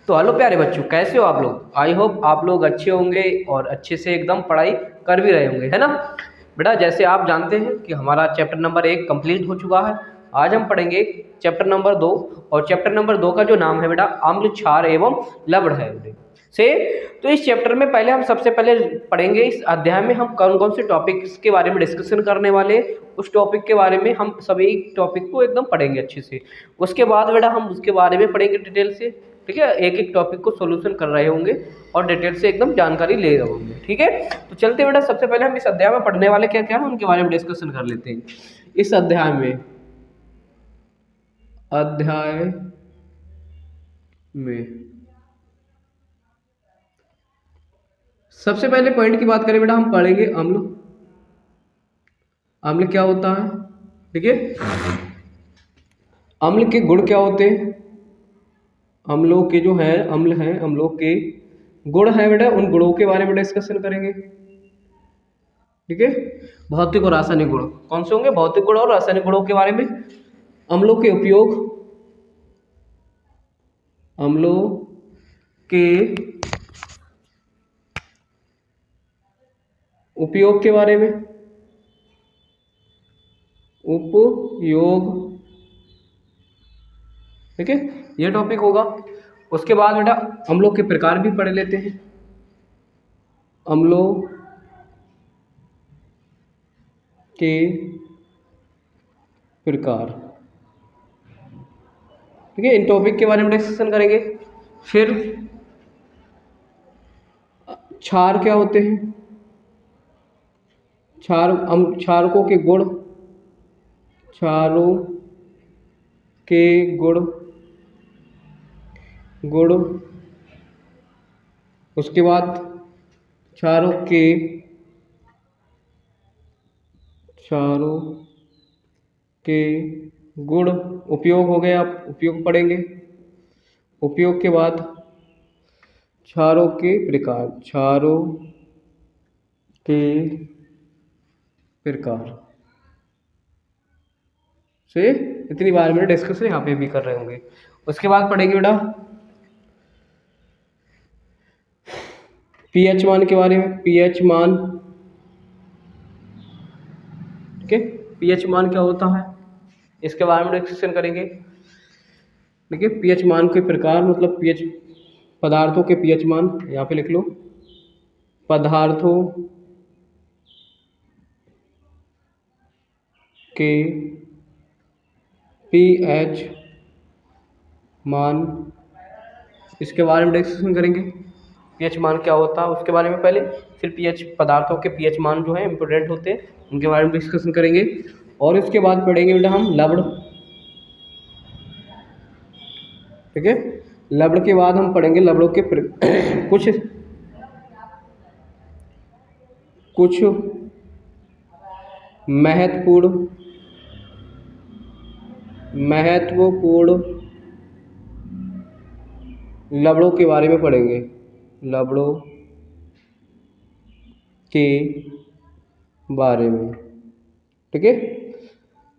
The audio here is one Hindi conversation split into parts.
तो हेलो प्यारे बच्चों, कैसे हो आप लोग। आई होप आप लोग अच्छे होंगे और अच्छे से एकदम पढ़ाई कर भी रहे होंगे, है ना। बेटा जैसे आप जानते हैं कि हमारा चैप्टर नंबर 1 कंप्लीट हो चुका है। आज हम पढ़ेंगे चैप्टर नंबर 2। और चैप्टर नंबर 2 का जो नाम है बेटा अम्ल क्षार एवं लवण है से। तो इस चैप्टर में पहले हम सबसे पहले पढ़ेंगे, इस अध्याय में हम कौन कौन से टॉपिक्स के बारे में डिस्कशन करने वाले, उस टॉपिक के बारे में हम सभी टॉपिक को एकदम पढ़ेंगे अच्छे से। उसके बाद बेटा हम उसके बारे में पढ़ेंगे डिटेल से, ठीक है। एक एक टॉपिक को सोल्यूशन कर रहे होंगे और डिटेल से एकदम जानकारी ले रहे होंगे, ठीक है। तो चलते बेटा सबसे पहले हम इस अध्याय में पढ़ने वाले क्या क्या है उनके बारे में डिस्कशन कर लेते हैं। इस अध्याय में सबसे पहले पॉइंट की बात करें बेटा, हम पढ़ेंगे अम्ल। अम्ल क्या होता है, ठीक है। अम्ल के गुण क्या होते हैं, अम्लों के जो है अम्ल हैं, अम्लों के गुण है बेटा, उन गुणों के बारे में डिस्कशन करेंगे, ठीक है। भौतिक और रासायनिक गुण कौन से होंगे, भौतिक गुण और रासायनिक गुणों के बारे में। अम्लों के उपयोग, अम्लों के उपयोग के बारे में, उपयोग, ठीक है, ये टॉपिक होगा। उसके बाद बेटा अम्लों के प्रकार भी पढ़ लेते हैं। अम्लों के प्रकार, ठीक है, इन टॉपिक के बारे में डिस्कशन करेंगे। फिर क्षार क्या होते हैं, क्षारकों के गुण, क्षारों के गुण। उसके बाद क्षारों के गुण, उपयोग हो गए, आप उपयोग पढ़ेंगे। उपयोग के बाद क्षारों के प्रकार, क्षारों के प्रकार से इतनी बार में डिस्कशन यहाँ पे भी कर रहे होंगे। उसके बाद पढ़ेंगे बेटा पीएच मान के बारे में। पीएच मान, ठीक है, पीएच मान क्या होता है इसके बारे में डिस्कशन करेंगे। देखिए पीएच मान के प्रकार, मतलब पीएच पदार्थों के पीएच मान, यहाँ पे लिख लो, पदार्थों के पीएच मान, इसके बारे में डिस्कशन करेंगे। पीएच मान क्या होता है उसके बारे में पहले, फिर पीएच पदार्थों के पीएच मान जो है इंपॉर्टेंट होते हैं, उनके बारे में डिस्कशन करेंगे। और इसके बाद पढ़ेंगे बेटा हम लवण, ठीक है। लवण के बाद हम पढ़ेंगे लवणों के कुछ महत्वपूर्ण लवणों के बारे में पढ़ेंगे, लवणों के बारे में, ठीक है।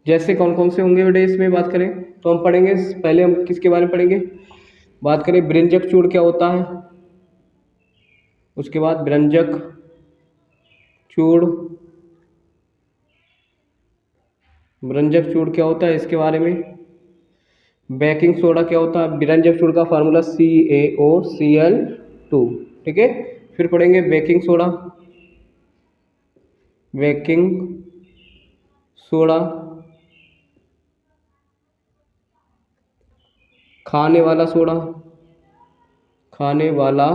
जैसे कौन कौन से होंगे बेटे इसमें बात करें तो हम पढ़ेंगे, पहले हम किसके बारे में पढ़ेंगे, बात करें व्यंजक चूड़ क्या होता है। उसके बाद व्यंजक चूड़ क्या होता है इसके बारे में। बेकिंग सोडा क्या होता है, व्यंजक चूड़ का फार्मूला CaOCl2, ठीक है। फिर पढ़ेंगे बेकिंग सोडा, खाने वाला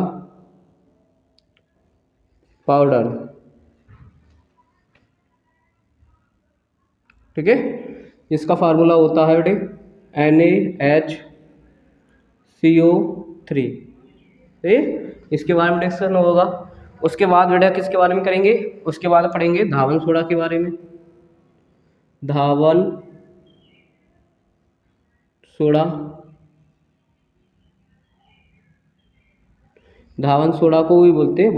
पाउडर, ठीक है। इसका फार्मूला होता है बेटे NaHCO3, ठीक है। इसके बारे में डिस्कशन होगा। उसके बाद बेटा किसके बारे में करेंगे, उसके बाद पढ़ेंगे धावन सोडा के बारे में। धावन सोडा को भी बोलते हैं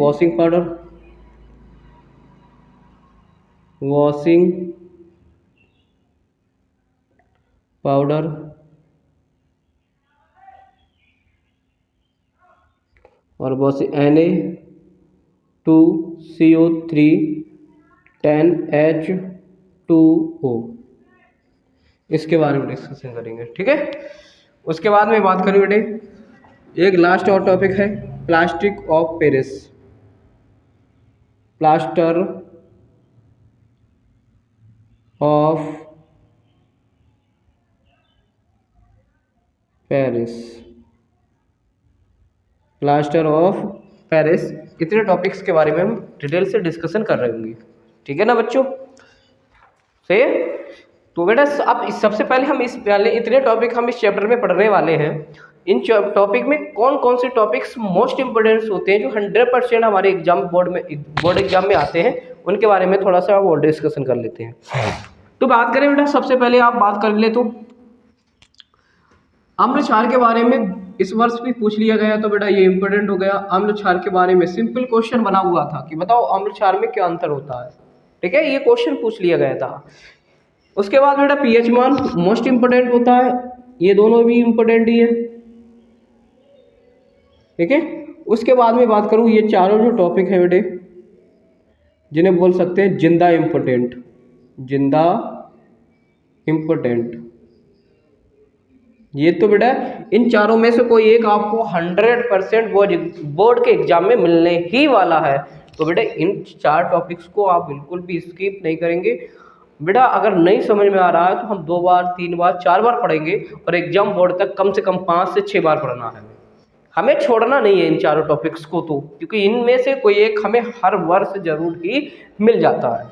वॉशिंग पाउडर, और बहुत सी Na2CO3 10H2O, इसके बारे में डिस्कशन करेंगे। ठीक है, उसके बाद में बात करें बेटे, एक लास्ट और टॉपिक है plastic of Paris, plaster of Paris, plaster of Paris, इतने टॉपिक्स के बारे में हम डिटेल से डिस्कशन कर रहे होंगे। ठीक है ना बच्चों, सही है। तो बेटा अब सबसे पहले हम इतने टॉपिक हम इस चैप्टर में पढ़ने वाले हैं। इन टॉपिक में कौन कौन से टॉपिक्स मोस्ट इंपोर्टेंट होते हैं जो 100% हमारे एग्जाम बोर्ड एग्जाम में आते हैं, उनके बारे में थोड़ा सा और डिस्कशन कर लेते हैं। तो बात करें बेटा, सबसे पहले आप बात कर ले तो अम्ल क्षार के बारे में इस वर्ष भी पूछ लिया गया, तो बेटा ये इंपॉर्टेंट हो गया। अम्ल क्षार के बारे में सिंपल क्वेश्चन बना हुआ था कि बताओ अम्ल क्षार में क्या अंतर होता है। ठीक है, ये क्वेश्चन पूछ लिया गया था। उसके बाद बेटा पीएच मान मोस्ट इंपोर्टेंट होता है, ये दोनों भी इंपोर्टेंट ही है। ठीक है, उसके बाद में बात करूं, ये चारों जो टॉपिक है बेटे, जिन्हें बोल सकते हैं जिंदा इंपोर्टेंट, जिंदा इंपोर्टेंट। ये तो बेटा इन चारों में से कोई एक आपको 100% बोर्ड के एग्जाम में मिलने ही वाला है। तो बेटा इन 4 टॉपिक्स को आप बिल्कुल भी स्किप नहीं करेंगे। बेटा अगर नहीं समझ में आ रहा है तो हम 2 बार 3 बार 4 बार पढ़ेंगे, और एग्जाम बोर्ड तक कम से कम 5 से 6 बार पढ़ना है। हमें छोड़ना नहीं है इन चारों टॉपिक्स को, तो क्योंकि इनमें से कोई एक हमें हर वर्ष जरूर ही मिल जाता है।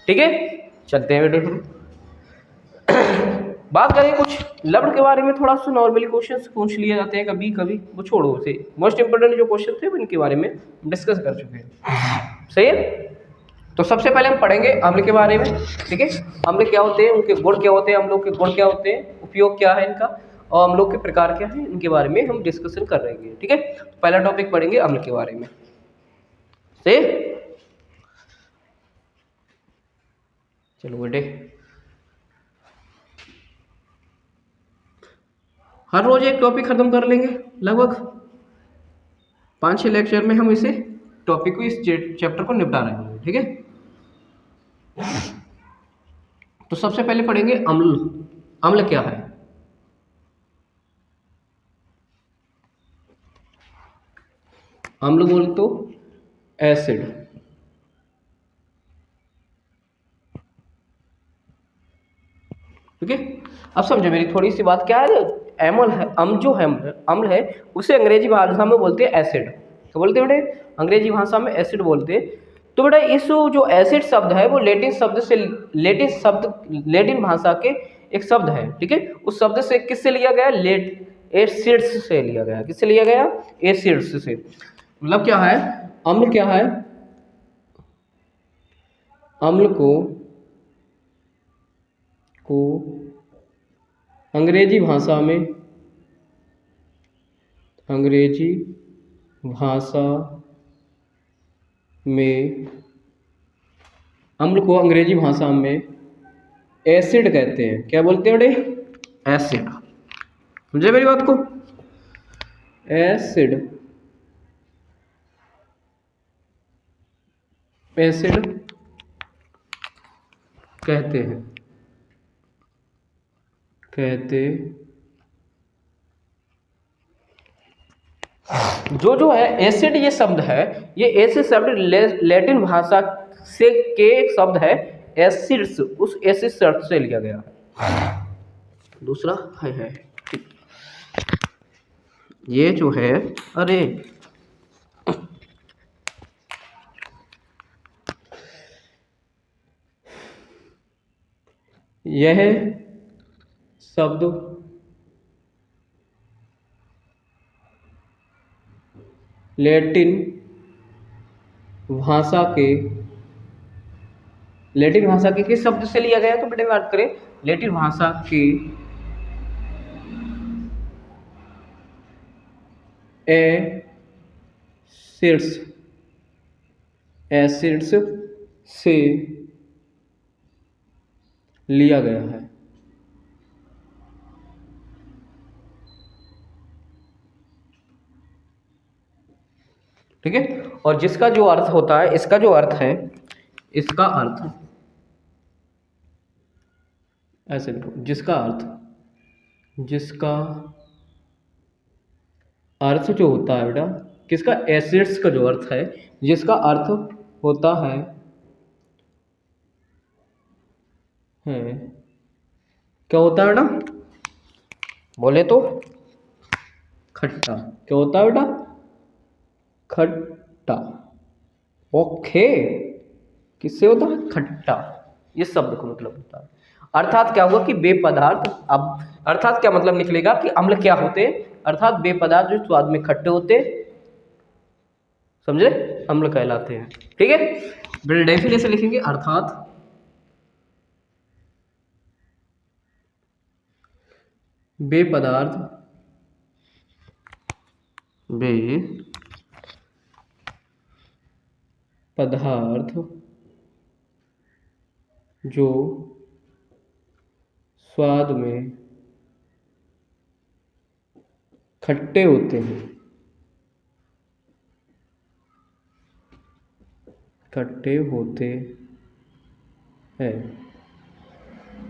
ठीक है, चलते हैं बेटा। बात करें कुछ लब्ड के बारे में, थोड़ा सा नॉर्मली क्वेश्चंस पूछ लिए जाते हैं कभी कभी, वो छोड़ो उसे। मोस्ट इंपोर्टेंट जो क्वेश्चन थे इनके बारे में डिस्कस कर चुके हैं। सही है, तो सबसे पहले हम पढ़ेंगे अम्ल के बारे में। ठीक है, अम्ल क्या होते हैं, उनके गुण क्या होते हैं, अम्लों के गुण क्या होते हैं, उपयोग क्या है इनका, और अम्लों के प्रकार क्या है, इनके बारे में हम डिस्कशन कर रहे हैं। ठीक है, तो पहला टॉपिक पढ़ेंगे अम्ल के बारे में। सही, चलो बेटे, हर रोज एक टॉपिक खत्म कर लेंगे, लगभग 5-6 लेक्चर में हम इसे टॉपिक को, इस चैप्टर को निपटा रहे हैं। ठीक है, तो सबसे पहले पढ़ेंगे अम्ल। अम्ल क्या है? अम्ल बोल तो एसिड। ठीक है, अब समझो मेरी थोड़ी सी बात, क्या है एमल है, अम्ल है उसे अंग्रेजी भाषा में बोलते हैं एसिड। तो बोलते हैं बेटे अंग्रेजी भाषा में एसिड बोलते हैं। तो बेटा इस जो एसिड शब्द है वो लैटिन भाषा के एक शब्द है। ठीक है, उस शब्द से किससे लिया गया, एसिड्स से लिया गया। किससे लिया गया, एसिड्स से। मतलब क्या है, अम्ल क्या है, अम्ल को अंग्रेजी भाषा में अम्ल को अंग्रेजी भाषा में एसिड कहते हैं। क्या बोलते हैं बेटे, एसिड। समझे मेरी बात को, एसिड कहते हैं, जो है एसिड, ये शब्द है, ये एसिड शब्द लैटिन भाषा से के शब्द है एसिड्स, उस एसिड शब्द से लिया गया है। दूसरा है ये जो है, अरे यह शब्द लैटिन भाषा के किस शब्द से लिया गया है? तो बेटे बात करें लैटिन भाषा के एसिड्स से लिया गया है। ठीक है। और जिसका जो अर्थ होता है, इसका जो अर्थ है, इसका अर्थ ऐसे लिखो, जिसका अर्थ जो होता है बेटा, किसका, एसिड्स का जो अर्थ है, जिसका अर्थ होता है क्या होता है बेटा, बोले तो खट्टा। क्या होता है बेटा, खट्टा। ओके, किससे होता है, खट्टा। ये शब्द को मतलब होता है। अर्थात क्या हुआ कि बे पदार्थ, अब अर्थात क्या मतलब निकलेगा कि अम्ल क्या होते हैं, अर्थात बे पदार्थ जो स्वाद में खट्टे होते हैं, समझे, अम्ल कहलाते हैं। ठीक है, फिर डेफिनेशन लिखेंगे, अर्थात बे पदार्थ, बे पदार्थ जो स्वाद में खट्टे होते हैं, खट्टे होते हैं,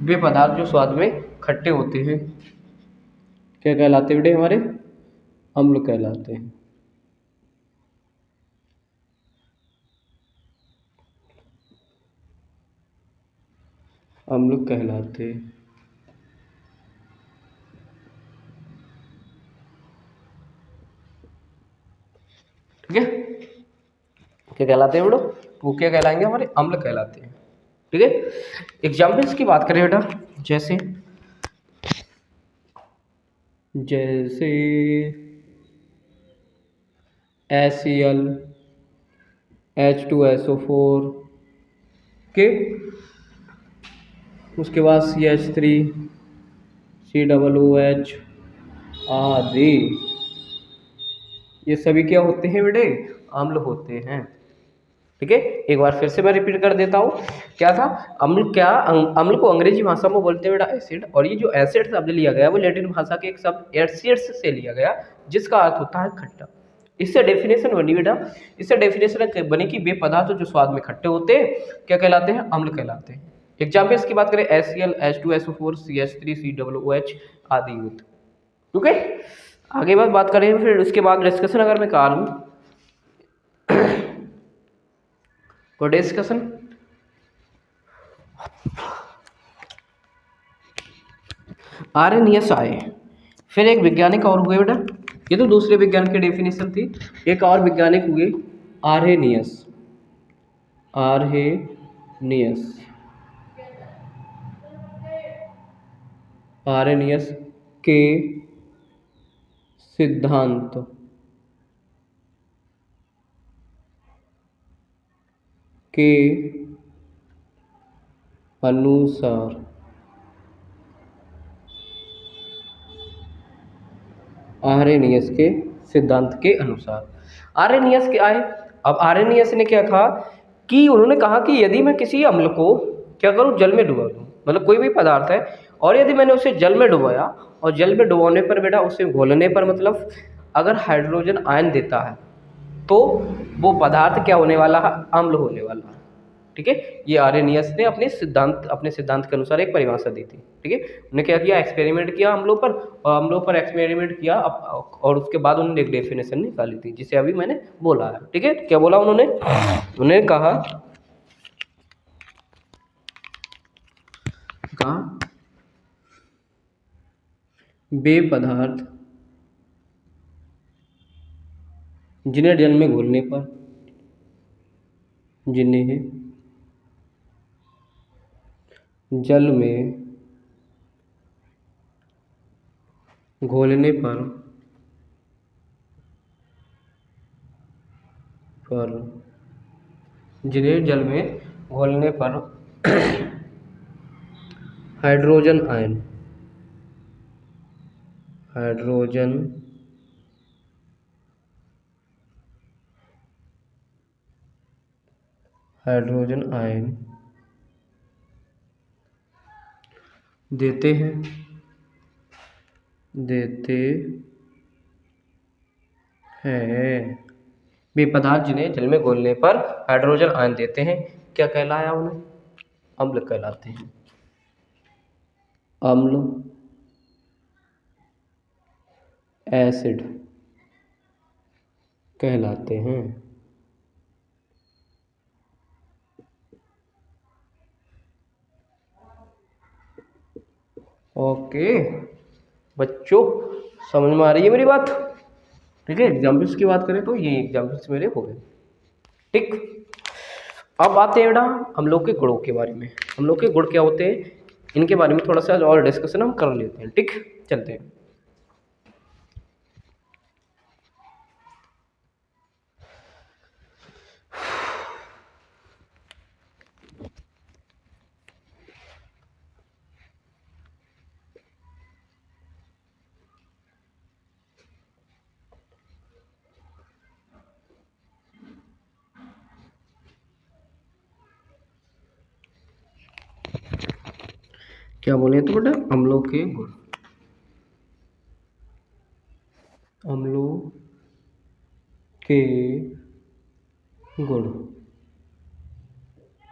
वे पदार्थ जो स्वाद में खट्टे होते हैं क्या कहलाते हैं बेटे हमारे, अम्ल कहलाते हैं। अम्ल कहलाते, ठीक है, क्या कहलाते हैं बेटो, वो क्या कहलाएंगे, हमारे अम्ल कहलाते हैं। ठीक है, एग्जाम्पल्स की बात करें बेटा, जैसे जैसे HCl, H2SO4 के, उसके बाद CH3, COOH आदि, ये सभी क्या होते हैं बेटे, अम्ल होते हैं। ठीक है, एक बार फिर से मैं रिपीट कर देता हूँ, क्या था, अम्ल क्या, अम्ल को अंग्रेजी भाषा में बोलते हैं बेटा एसिड, और ये जो एसिड शब्द लिया गया वो लैटिन भाषा के एक शब्द एसिड्स से लिया गया, जिसका अर्थ होता है खट्टा। इससे डेफिनेशन बनी बेटा, इससे डेफिनेशन बनी कि वे पदार्थ जो स्वाद में खट्टे होते हैं क्या कहलाते हैं, अम्ल कहलाते हैं। एग्जाम्पल्स की बात करें, HCl, H2SO4, CH3, COOH आदि युक्त। ठीक है, आगे बात करें, फिर उसके बाद डिस्कशन अगर मैं करूँ तो डिस्कशन आर्यनियस आए, फिर एक वैज्ञानिक और हुए बेटा, ये तो दूसरे विज्ञान की डेफिनेशन थी, एक और वैज्ञानिक हुए आर्यनियस, आर्यनियस, आर्यनियस के सिद्धांत के अनुसार, आर्यनियस के सिद्धांत के अनुसार, आर्यनियस के आए। अब आर्यनियस ने क्या कहा कि उन्होंने कहा कि यदि मैं किसी अम्ल को क्या करूं, जल में डुबा दूं, मतलब कोई भी पदार्थ है और यदि मैंने उसे जल में डुबाया, और जल में डुबाने पर बेटा उसे घोलने पर मतलब अगर हाइड्रोजन आयन देता है तो वो पदार्थ क्या होने वाला है, अम्ल होने वाला है। ठीक है, ये आर्यनियस ने अपने सिद्धांत के अनुसार एक परिभाषा दी थी। ठीक है, उन्होंने क्या किया, एक्सपेरिमेंट किया अम्लों पर, और अम्लों पर एक्सपेरिमेंट किया और उसके बाद उन्होंने एक डेफिनेशन निकाली थी, जिसे अभी मैंने बोला है। ठीक है, क्या बोला उन्होंने, उन्होंने कहा वे पदार्थ जिन्हें जल में घोलने पर, जिन्हें जल में घोलने पर जिन्हें जल में घोलने पर hydrogen ion, hydrogen hydrogen ion देते हैं, देते हैं, वे पदार्थ जिन्हें जल में घोलने पर हाइड्रोजन आयन देते हैं क्या कहलाया उन्हें? अम्ल कहलाते हैं। अम्ल, एसिड कहलाते हैं। ओके बच्चों, समझ में आ रही है मेरी बात? ठीक है, एग्जाम्पल्स की बात करें तो ये एग्जाम्पल्स मेरे हो गए। ठीक, अब आते हैं बेटा हम लोग के गुणों के बारे में। हम लोग के गुण क्या होते हैं, इनके बारे में थोड़ा सा और डिस्कशन हम कर लेते हैं। ठीक, चलते हैं। क्या बोले तो बेटा, अम्लों के गुण, अम्लों के गुण।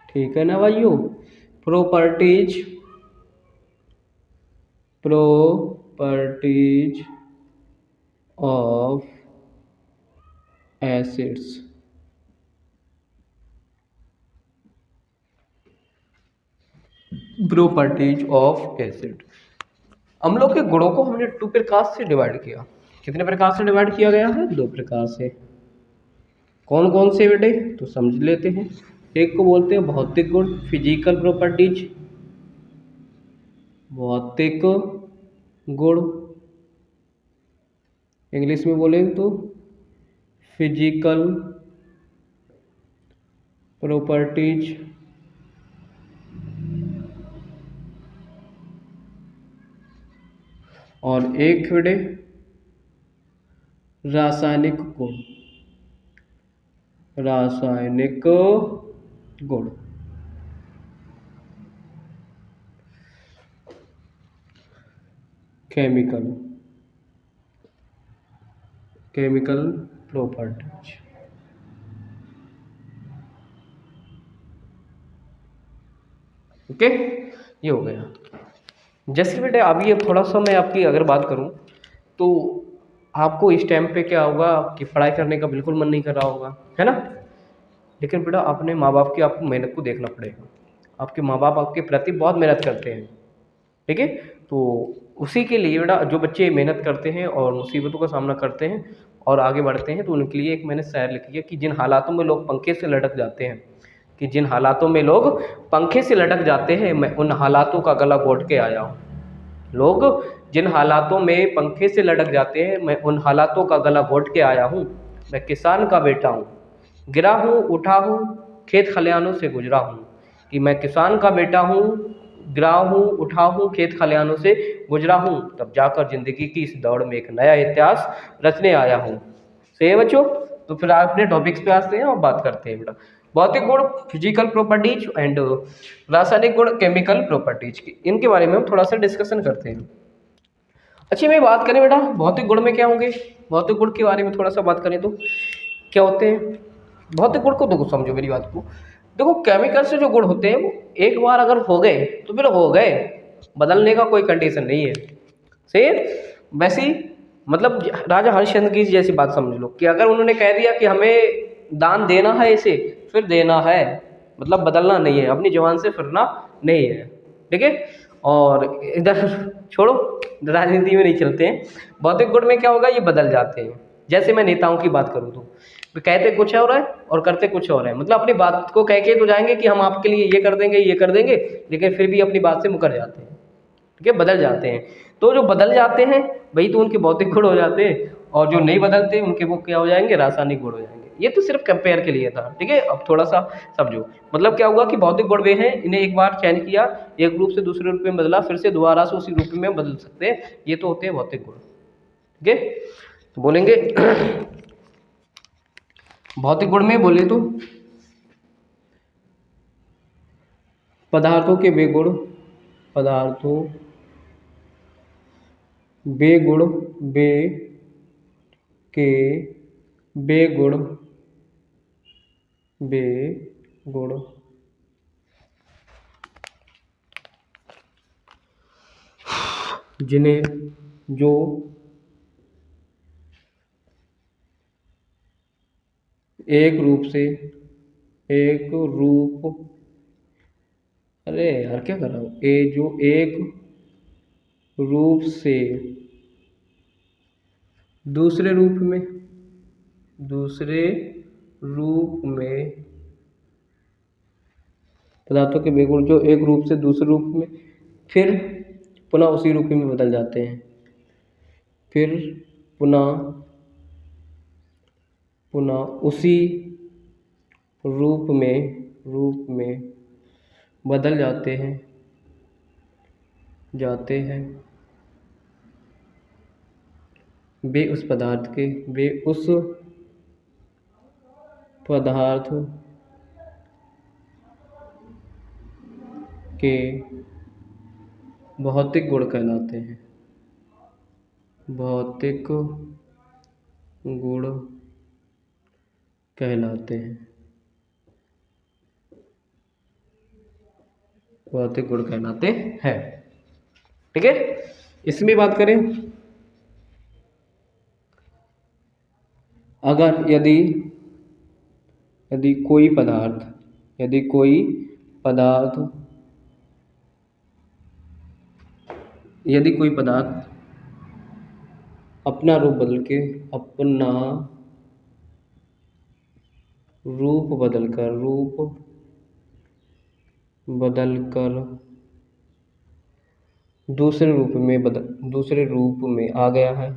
ठीक है ना भाइयों? Properties, properties of acids. Properties of acid. अम्लों के गुणों को हमने 2 प्रकार से डिवाइड किया। कितने प्रकार से डिवाइड किया गया है? 2 प्रकार से। कौन कौन से बेटे? तो समझ लेते हैं। एक को बोलते हैं भौतिक गुण, फिजिकल प्रॉपर्टीज, भौतिक गुण। इंग्लिश में बोलें तो फिजिकल प्रॉपर्टीज। और एक बेटे रासायनिक गुण, रासायनिक गुण। Chemical, chemical properties. ओके, ये हो गया। जैसे बेटे अभी अब थोड़ा सा मैं आपकी अगर बात करूं तो आपको इस टाइम पे क्या होगा कि पढ़ाई करने का बिल्कुल मन नहीं कर रहा होगा, है ना? लेकिन बेटा अपने माँ बाप की आपको मेहनत को देखना पड़ेगा। आपके माँ बाप आपके प्रति बहुत मेहनत करते हैं, ठीक है? तो उसी के लिए बेटा जो बच्चे मेहनत करते हैं और मुसीबतों का सामना करते हैं और आगे बढ़ते हैं, तो उनके लिए एक मैंने शायर लिखी है कि जिन हालातों में लोग पंखे से लटक जाते हैं, कि जिन हालातों में लोग पंखे से लटक जाते हैं, मैं उन हालातों का गला घोट के आया हूँ। लोग जिन हालातों में पंखे से लटक जाते हैं, मैं उन हालातों का गला घोट के आया हूँ। मैं किसान का बेटा हूँ, गिरा हूँ उठा हूँ, खेत खलिहानों से गुजरा हूँ। कि मैं किसान का बेटा हूँ, गिरा हूँ उठा हूँ, खेत खलिहानों से गुजरा हूँ, तब जाकर जिंदगी की इस दौड़ में एक नया इतिहास रचने आया हूँ। सही है बच्चों? तो फिर अपने टॉपिक्स पे आते हैं और बात करते हैं बेटा। भौतिक गुण फिजिकल प्रॉपर्टीज एंड रासायनिक गुण केमिकल प्रॉपर्टीज की, इनके बारे में हम थोड़ा सा डिस्कशन करते हैं। अच्छी मैं बात करें बेटा भौतिक गुण में क्या होंगे, भौतिक गुण के बारे में थोड़ा सा बात करें तो क्या होते हैं भौतिक गुण को? देखो समझो मेरी बात को। देखो केमिकल से जो गुण होते हैं वो एक बार अगर हो गए तो फिर हो गए, बदलने का कोई कंडीशन नहीं है। सही है? वैसे ही मतलब राजा हरिश्चंद्र की जैसी बात समझ लो कि अगर उन्होंने कह दिया कि हमें दान देना है इसे, फिर देना है, मतलब बदलना नहीं है, अपनी जुबान से फिरना नहीं है। ठीक है? और इधर छोड़ो, राजनीति में नहीं चलते हैं। भौतिक गुण में क्या होगा, ये बदल जाते हैं। जैसे मैं नेताओं की बात करूँ तो कहते कुछ और है और करते कुछ और है, मतलब अपनी बात को कह के तो जाएंगे कि हम आपके लिए ये कर देंगे ये कर देंगे, लेकिन फिर भी अपनी बात से मुकर जाते हैं। ठीक है? बदल जाते हैं। तो जो बदल जाते हैं वही तो उनके भौतिक गुण हो जाते हैं, और जो नहीं बदलते उनके वो क्या हो जाएंगे, रासायनिक गुण हो जाएंगे। ये तो सिर्फ कंपेयर के लिए था। ठीक है? अब थोड़ा सा समझो, मतलब क्या हुआ कि भौतिक गुण वे हैं, इन्हें एक बार चेंज किया, एक रूप से दूसरे रूप में बदला, फिर से दोबारा से उसी रूप में बदल सकते हैं, ये तो होते हैं भौतिक गुण। ठीक है? तो बोलेंगे भौतिक गुण में बोले तो पदार्थों के वे गुण, पदार्थों वे गुण, वे के वे गुण बेगुण जिन्हें जो एक रूप अरे यार क्या कर रहा हूँ जो एक रूप से दूसरे रूप में पदार्थों के बेगुण जो एक रूप से दूसरे रूप में फिर पुनः उसी रूप में बदल जाते हैं, फिर पुनः उसी रूप में बदल जाते हैं वे उस पदार्थ के भौतिक गुण कहलाते हैं। भौतिक गुण कहलाते हैं। ठीक है, इसमें बात करें अगर यदि कोई पदार्थ अपना रूप बदलकर दूसरे रूप में आ गया है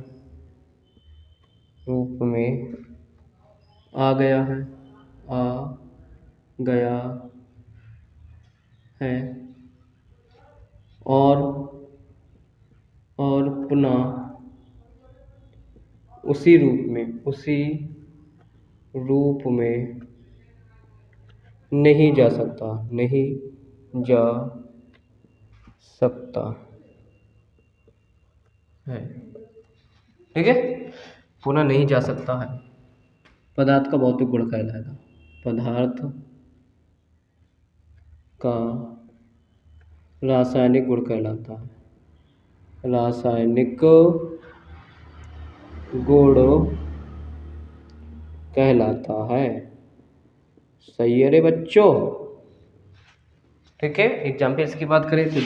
और पुनः उसी रूप में नहीं जा सकता है। ठीक है, पुनः नहीं जा सकता है। पदार्थ का भौतिक गुण कहलाएगा। पदार्थ का रासायनिक गुण कहलाता है। रासायनिक गुण कहलाता है। सही है रे बच्चों। ठीक है, एग्जाम्पल्स की बात करें तो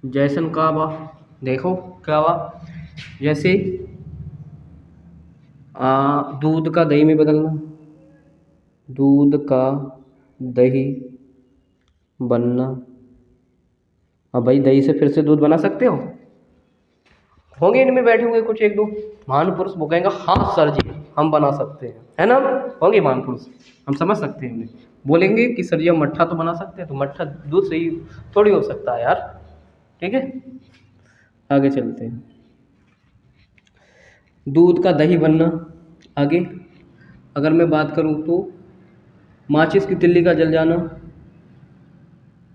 जैसन का हुआ, देखो क्या हुआ, जैसे दूध का दही में बदलना, दूध का दही बनना। अब भाई दही से फिर से दूध बना सकते हो? होंगे इनमें बैठे हुए कुछ एक दो महान पुरुष, वो कहेंगे हाँ सर जी हम बना सकते हैं, है ना? होंगे महान पुरुष, हम समझ सकते हैं उन्हें। बोलेंगे कि सर जी हम मट्ठा तो बना सकते हैं, तो मट्ठा दूध से ही थोड़ी हो सकता है यार। ठीक है, आगे चलते हैं। दूध का दही बनना। आगे अगर मैं बात करूं तो माचिस की तिल्ली का जल जाना।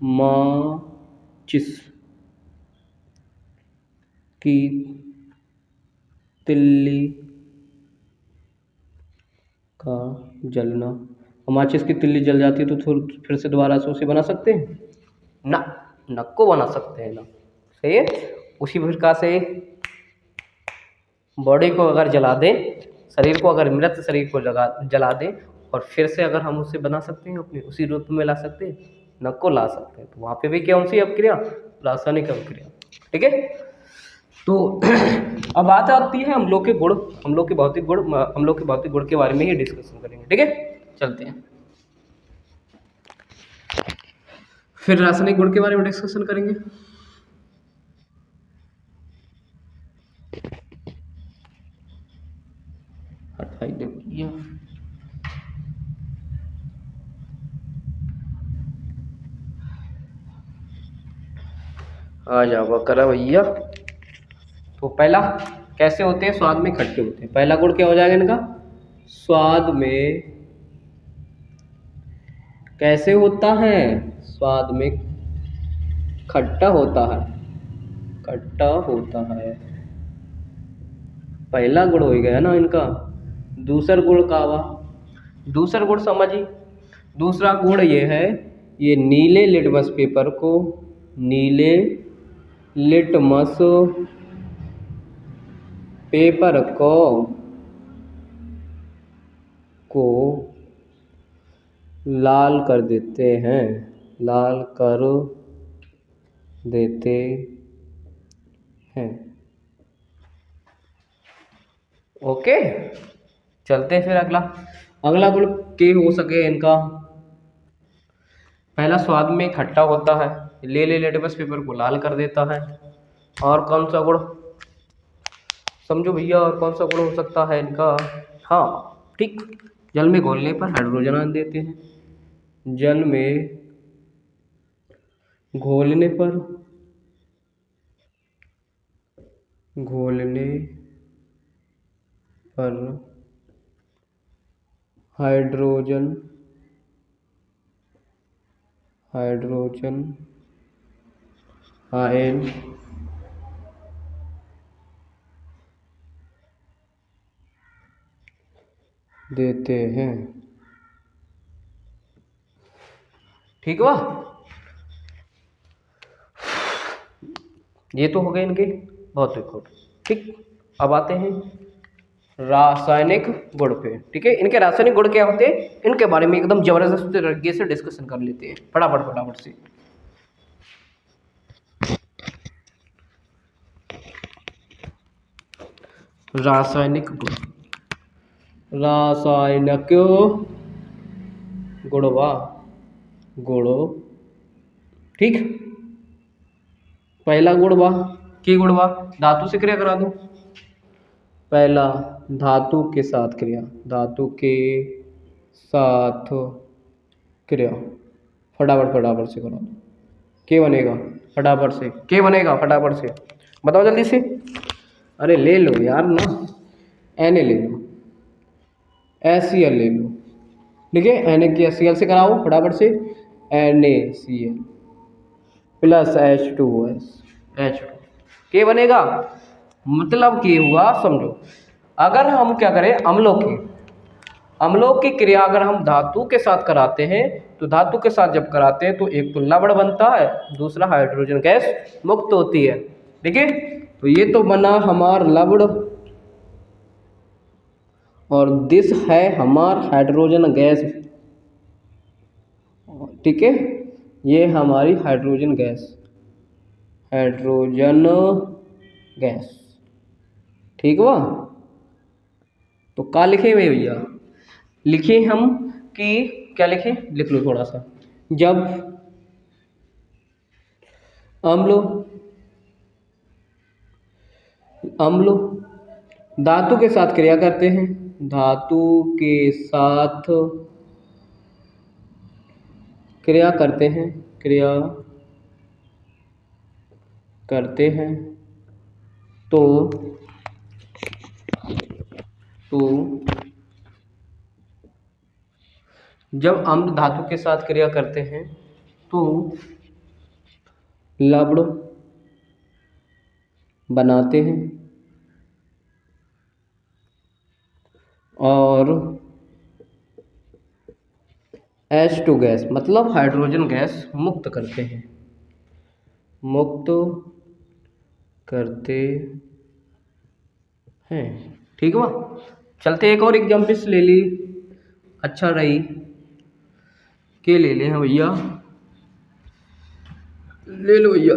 माचिस की तिल्ली का जलना। माचिस की तिल्ली जल जाती है तो फिर से दोबारा से उसे बना सकते हैं ना? नक्को बना सकते हैं ना? सही है। उसी प्रकार से बॉडी को अगर जला दें, शरीर को अगर मृत शरीर को जला दें और फिर से अगर हम उसे बना सकते हैं, अपने उसी रूप में ला सकते हैं, नक्को ला सकते हैं, तो वहाँ पे भी क्या सी अपक्रिया? रासायनिक अपक्रिया। ठीक है, तो अब बात आती है हम लोग के भौतिक गुण के बारे में ही डिस्कशन करेंगे। ठीक है, चलते हैं। फिर रासायनिक गुण के बारे में डिस्कशन करेंगे। आ जाओ करा भैया। तो पहला कैसे होते हैं? स्वाद में खट्टे होते हैं। पहला गुण क्या हो जाएगा इनका? स्वाद में कैसे होता है? स्वाद में खट्टा होता है। पहला गुण हो गया ना इनका। दूसर गुण का हुआ, दूसरा गुण समझिए। दूसरा गुण ये है, ये नीले लिटमस पेपर को, नीले लिटमस पेपर को लाल कर देते हैं, लाल कर देते हैं। ओके, चलते हैं फिर अगला। अगला गुण के हो सके इनका। पहला स्वाद में खट्टा होता है, ले लिटमस पेपर को लाल कर देता है। और कौन सा गुण समझो भैया, और कौन सा गुण हो सकता है इनका? हाँ ठीक, जल में घोलने पर हाइड्रोजन आयन देते हैं। जल में घोलने पर हाइड्रोजन आयन देते हैं। ठीक हुआ, ये तो हो गए इनके बहुत गुण। ठीक, अब आते हैं रासायनिक गुण पे। ठीक है, इनके रासायनिक गुण क्या होते हैं, इनके बारे में एकदम जबरदस्त तरीके से डिस्कशन कर लेते हैं फटाफट से। रासायनिक गुण, रासायनिक गुणवा गुणो। ठीक, पहला गुणवा की गुणवा, धातु से क्रिया करा दो। पहला धातु के साथ क्रिया, धातु के साथ क्रिया, फटाफट से करा दो। के बनेगा फटाफट से, के बनेगा फटाफट से, बताओ जल्दी से। अरे ले लो यार ना, एन ले लो, HCl ले लो। ठीक है, NaCl से कराओ फटाफट से। NaCl प्लस H2O, के बनेगा, मतलब के हुआ। समझो, अगर हम क्या करें, अम्लों की क्रिया अगर हम धातु के साथ कराते हैं, तो धातु के साथ जब कराते हैं तो एक तो लवण बनता है, दूसरा हाइड्रोजन गैस मुक्त होती है। ठीक है, तो ये तो बना हमार लवण, और दिस है हमार हाइड्रोजन गैस। ठीक है, ये हमारी हाइड्रोजन गैस। ठीक हुआ, तो क्या लिखे हुए भैया, लिखे हम कि क्या लिखे, लिख लो थोड़ा सा। जब अम्ल धातु के साथ क्रिया करते हैं, धातु के साथ क्रिया करते हैं, तो जब अम्ल धातु के साथ क्रिया करते हैं तो लवण बनाते हैं और H2 गैस मतलब हाइड्रोजन गैस मुक्त करते हैं। ठीक हुआ, चलते एक और एग्जाम्पल्स ले ली, अच्छा रही के ले ले हैं भैया, ले लो भैया।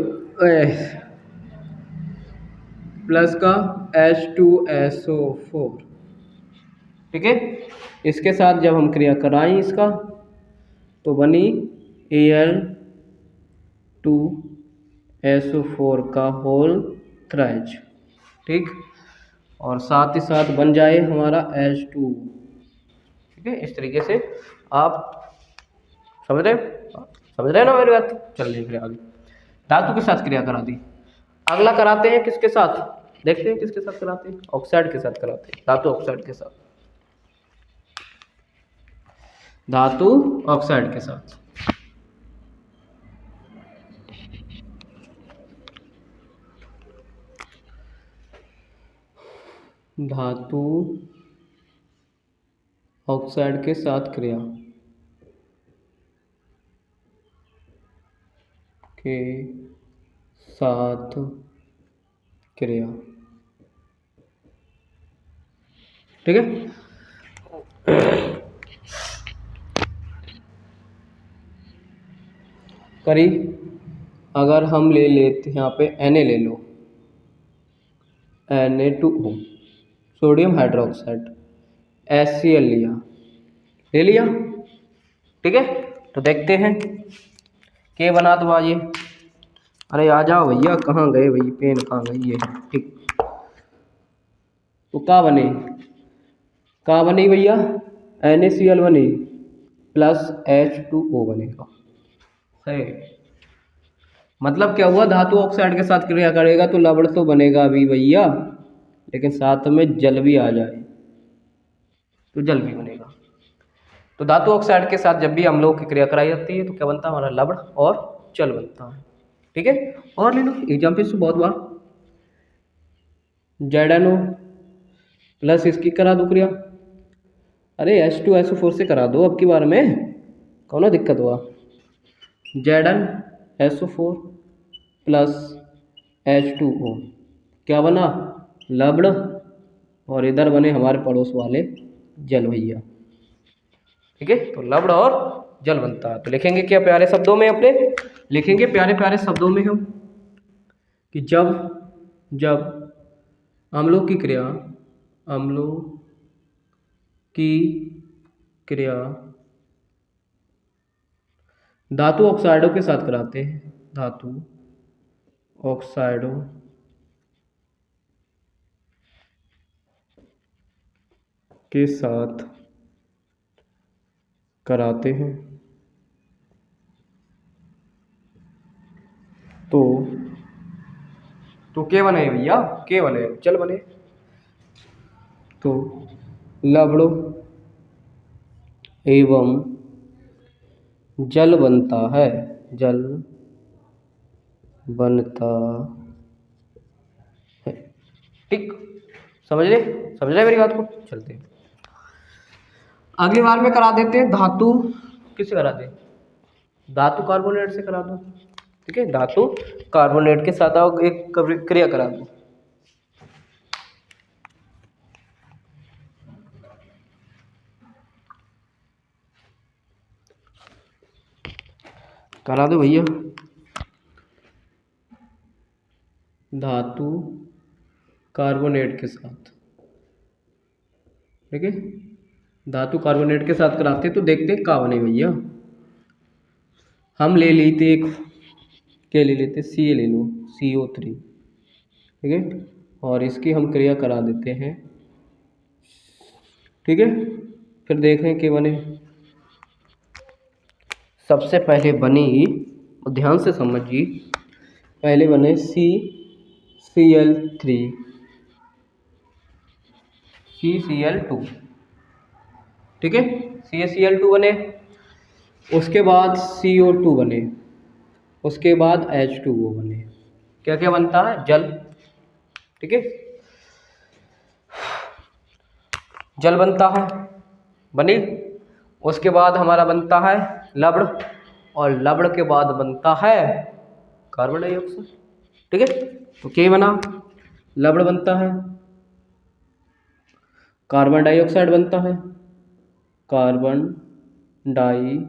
प्लस का H2SO4। ठीक है, इसके साथ जब हम क्रिया कराएं इसका, तो बनी Al2SO4 का होल थ्राइज। ठीक, और साथ ही साथ बन जाए हमारा H2। ठीक है, इस तरीके से आप समझ रहे ना मेरी बात। चल देख रहे आगे, धातु के साथ क्रिया करा दी। अगला कराते हैं किसके साथ, देखते हैं किसके साथ कराते हैं, ऑक्साइड के साथ कराते हैं, धातु ऑक्साइड के साथ, धातु ऑक्साइड के साथ। धातु ऑक्साइड के साथ क्रिया के साथ क्रिया, ठीक है। करी अगर हम ले लेते यहाँ पे Na ले लो, Na2O सोडियम हाइड्रोक्साइड, HCl ले लिया, ठीक है। तो देखते हैं के बना दो आज ये। अरे आ जाओ भैया, कहाँ गए भाई, पेन कहाँ गई ये, ठीक। तो का बनी भैया, NaCl बनी प्लस H2O बनेगा, है। मतलब क्या हुआ, धातु ऑक्साइड के साथ क्रिया करेगा तो लवण तो बनेगा भी भैया, लेकिन साथ में जल भी आ जाए तो जल भी बनेगा। तो धातु ऑक्साइड के साथ जब भी अम्लों की क्रिया कराई जाती है तो क्या बनता है, हमारा लवण और जल बनता है, ठीक है। और ले लो एग्जाम्पल से बहुत बार, ZnO प्लस इसकी करा दो क्रिया, अरे H2SO4 से करा दो अब की बार में, कौन दिक्कत हुआ। ZnSO4 प्लस H2O क्या बना, लवण, और इधर बने हमारे पड़ोस वाले जल भैया, ठीक है। तो लवण और जल बनता है। तो लिखेंगे क्या प्यारे शब्दों में, अपने लिखेंगे प्यारे प्यारे शब्दों में हम कि जब जब अम्लों की क्रिया, अम्लों की क्रिया धातु ऑक्साइडों के साथ कराते हैं, धातु ऑक्साइडों के साथ कराते हैं तो क्या बने भैया, के बने, जल बने। तो लवणों एवं जल बनता है, जल बनता है, ठीक। समझ रहे मेरी बात को, चलते हैं अगली बार में करा देते हैं धातु, किससे करा दे, धातु कार्बोनेट से करा दो, ठीक है। धातु कार्बोनेट के साथ आओ, एक क्रिया करा दो, करा दो भैया। धातु कार्बोनेट के साथ, ठीक है। धातु कार्बोनेट के साथ कराते तो देखते का बने भैया। हम ले लेते एक, क्या ले लेते, सी ले लो, CO3, ठीक है। और इसकी हम क्रिया करा देते हैं, ठीक है। फिर देखें कि बने, सबसे पहले बनी, और ध्यान से समझिए, पहले बने CCl3 CCl2, ठीक है। CaCl2 बने, उसके बाद CO2 बने, उसके बाद H2O बने, क्या क्या बनता है, जल, ठीक है। जल बनता है, बनी, उसके बाद हमारा बनता है लवण, और लवण के बाद बनता है कार्बन डाइऑक्साइड, ठीक है। तो क्या बना, लवण बनता है, कार्बन डाइऑक्साइड बनता है, कार्बन डाइऑक्साइड,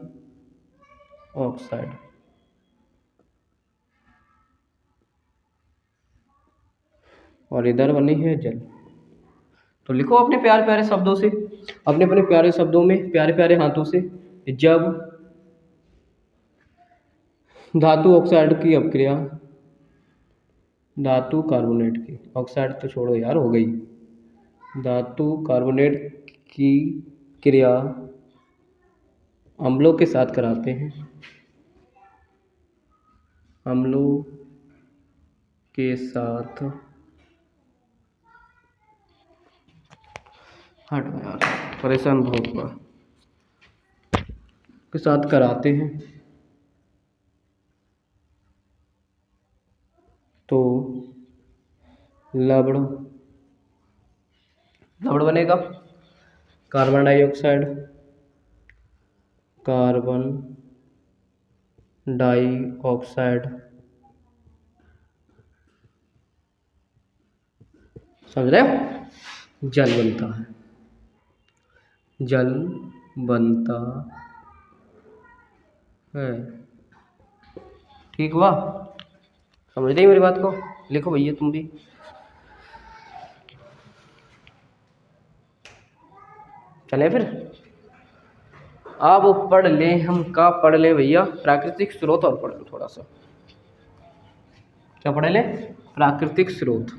और इधर बनी है जल। तो लिखो अपने प्यारे प्यारे शब्दों से, अपने अपने प्यारे शब्दों में, प्यारे प्यारे हाथों से, जब धातु ऑक्साइड की अपक्रिया, धातु कार्बोनेट की, ऑक्साइड तो छोड़ो यार, हो गई, धातु कार्बोनेट की क्रिया अम्लों के साथ कराते हैं, अम्लों के साथ, हट यार परेशान बहुत हुआ, के साथ कराते हैं तो लवण, लवण बनेगा, कार्बन डाइऑक्साइड, कार्बन डाइऑक्साइड, समझ रहे हो, जल बनता है, जल बनता है। ठीक हुआ, समझ रही मेरी बात को? लिखो भैया तुम भी। चले फिर अब पढ़ ले, हम का पढ़ ले भैया, प्राकृतिक स्रोत और पढ़ लो थोड़ा सा। क्या पढ़े ले? प्राकृतिक स्रोत।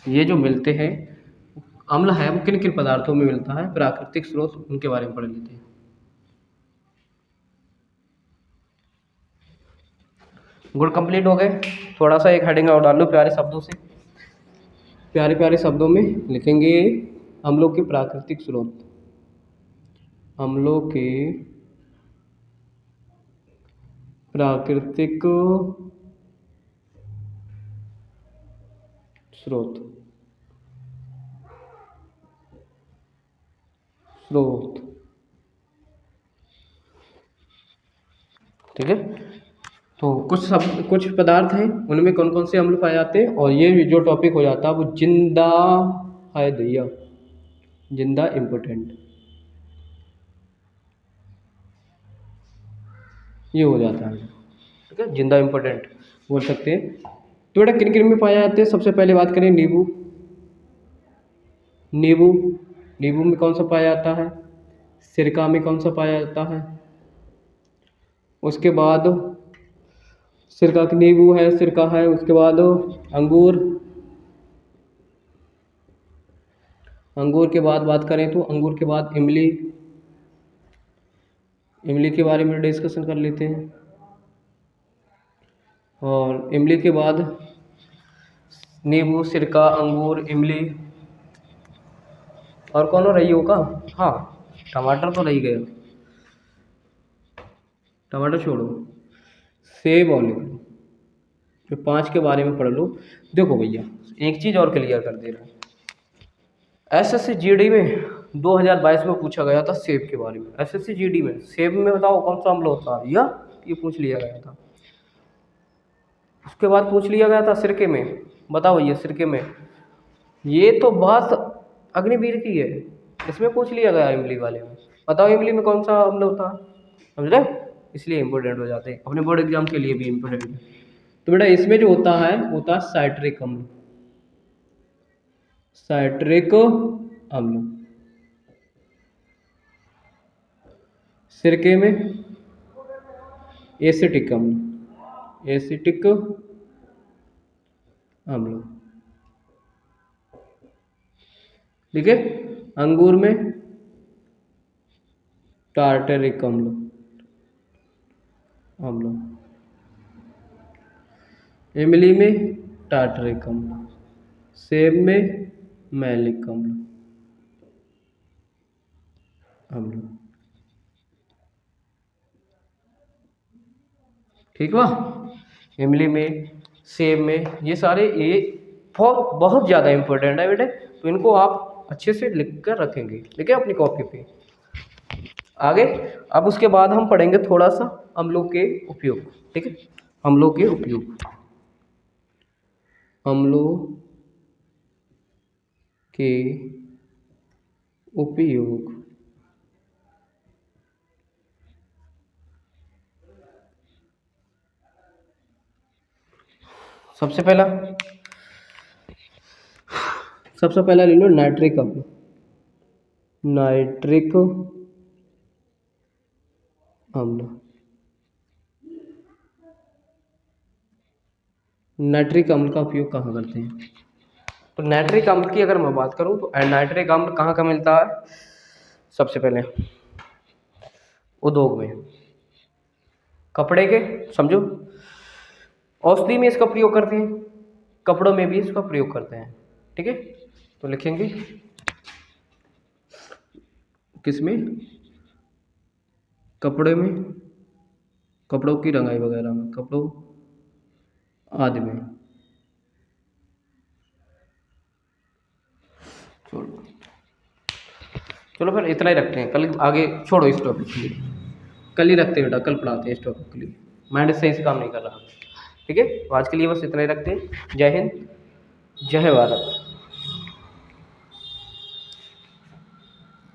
ये जो मिलते हैं अम्ल है वो किन किन पदार्थों में मिलता है, प्राकृतिक स्रोत, उनके बारे में पढ़ लेते हैं। गुड, कंप्लीट हो गए। थोड़ा सा एक हेडिंग और डाल लो प्यारे शब्दों से, प्यारे प्यारे शब्दों में लिखेंगे अम्लों के प्राकृतिक स्रोत, अम्लों के प्राकृतिक स्रोत, स्रोत। ठीक है, तो कुछ पदार्थ हैं उनमें कौन कौन से अम्ल पाए जाते हैं, और ये जो टॉपिक हो जाता है वो जिंदा है भैया, जिंदा इम्पोर्टेंट, ये हो जाता है। ठीक है, जिंदा इम्पोर्टेंट बोल सकते हैं। तो बेटा किन किन में पाए जाते हैं, सबसे पहले बात करें नींबू। नींबू, नींबू में कौन सा पाया जाता है, सिरका में कौन सा पाया जाता है, उसके बाद सिरका की नींबू है, सिरका है, उसके बाद अंगूर, अंगूर के बाद बात करें तो अंगूर के बाद इमली, इमली के बारे में डिस्कशन कर लेते हैं, और इमली के बाद नींबू, सिरका, अंगूर, इमली, और कौन हो रही होगा, हाँ टमाटर तो रही गया, टमाटर छोड़ो, सेब और लिख लो, जो 5 के बारे में पढ़ लो। देखो भैया एक चीज़ और क्लियर कर दे रहा हूँ, एसएससी जीडी में 2022 में पूछा गया था सेब के बारे में। एसएससी जीडी में सेब में बताओ कौन सा अम्ल होता है, या ये पूछ लिया गया था। उसके बाद पूछ लिया गया था सिरके में, बताओ भैया सिरके में, ये तो बात अग्निवीर की है, इसमें पूछ लिया गया इमली वाले में, बताओ इमली में कौन सा अम्ल होता है, समझ रहे, इसलिए इंपॉर्टेंट हो जाते हैं, अपने बोर्ड एग्जाम के लिए भी इंपॉर्टेंट है। तो बेटा इसमें जो होता है होता है साइट्रिक अम्ल, साइट्रिक अम्ल। सिरके में एसिटिक अम्ल, एसिटिक अम्ल। ठीक है, अंगूर में टार्टरिक अम्ल, अम्ल। इमली में टार्टरिक अम्ल, सेब में मैलिक अम्ल, अम्ल। ठीक हुआ, इमली में, सेब में, ये सारे ये बहुत ज़्यादा इंपॉर्टेंट है बेटे, तो इनको आप अच्छे से लिख कर रखेंगे, ठीक है, अपनी कॉपी पे। आगे अब उसके बाद हम पढ़ेंगे थोड़ा सा अम्लों के उपयोग। ठीक है, अम्लों के उपयोग, अम्लों के उपयोग। सबसे पहला ले लो नाइट्रिक अम्ल, नाइट्रिक अम्ल। नाइट्रिक अम्ल का उपयोग कहाँ करते हैं, तो नाइट्रिक अम्ल की अगर मैं बात करूं तो नाइट्रिक अम्ल कहाँ का मिलता है, सबसे पहले उद्योग में, कपड़े के, समझो, औषधि में इसका प्रयोग करते हैं, कपड़ों में भी इसका प्रयोग करते हैं। ठीक है, तो लिखेंगे किसमें, कपड़े में, कपड़ों की रंगाई वगैरह में, कपड़ों आदि में। छोड़ो, चलो फिर इतना ही रखते हैं, कल आगे छोड़ो इस टॉपिक के लिए, कल ही रखते हैं बेटा, कल पढ़ाते हैं इस टॉपिक के लिए, माइंड सही से काम नहीं कर रहा। ठीक है, तो आज के लिए बस इतना ही रखते हैं। जय हिंद, जय भारत।